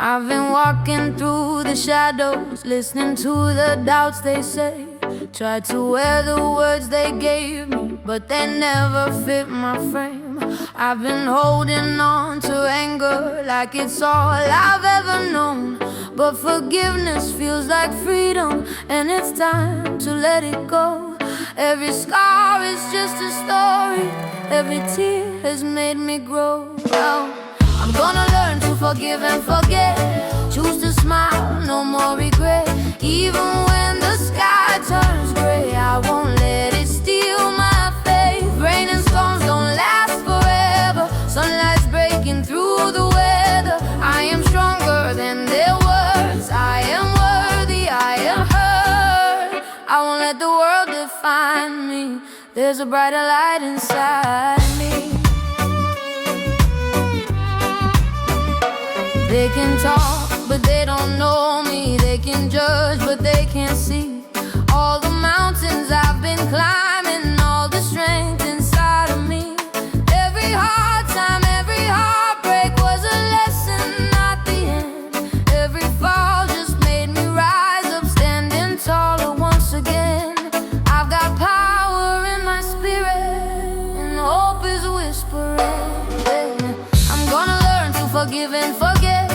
I've been walking through the shadows, listening to the doubts they say. Tried to wear the words they gave me, but they never fit my frame. I've been holding on to anger like it's all I've ever known, but forgiveness feels like freedom, and it's time to let it go. Every scar is just a story, every tear has made me grow. I'm gonna learn to forgive and forget, choose to smile, no more regret. Even when the sky turns gray, I won't let it steal my faith. Rain and storms don't last forever, sunlight's breaking through the weather. I am stronger than their words, I am worthy, I am heard. I won't let the world define me, there's a brighter light inside me. They can talk, but they don't know me. They can judge, but they can't see all the mountains I've been climbing, all the strength inside of me. Every hard time, every heartbreak was a lesson, not the end. Every fall just made me rise up, standing taller once again. I've got power in my spirit, and hope is whispering. I'm gonna learn to forgive and forget,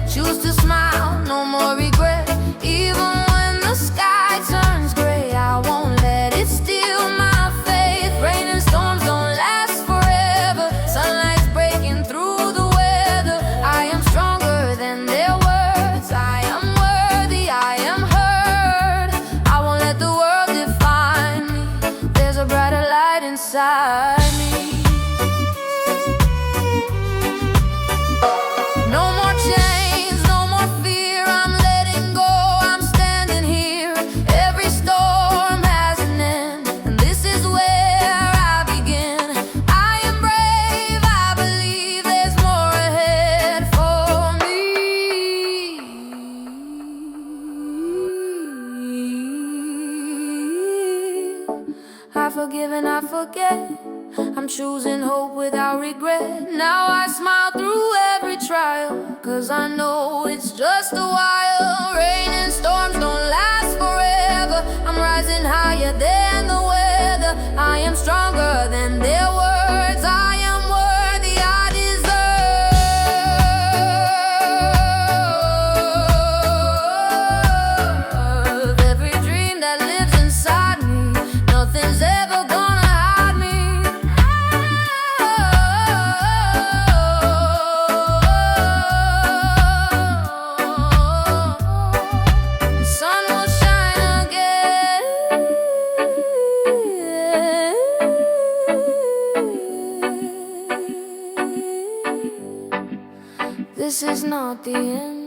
choose to smile, no more regret. Even when the sky turns gray, I won't let it steal my faith. Rain and storms don't last forever, sunlight's breaking through the weather. I am stronger than their words, I am worthy, I am heard. I won't let the world define me, there's a brighter light inside me. No more chains, no more fear, I'm letting go, I'm standing here. Every storm has an end, and this is where I begin. I am brave, I believe there's more ahead for me. I forgive and I forget, I'm choosing hope without regret. Now I smile through every trial, 'cause I know it's just a while. Rain and storms don't last forever, I'm rising higher than the weather. I am stronger than their words, I am worthy, I deserve. Every dream that lives inside me, nothing's ever gonna hide me. Sun will shine again. This is not the end.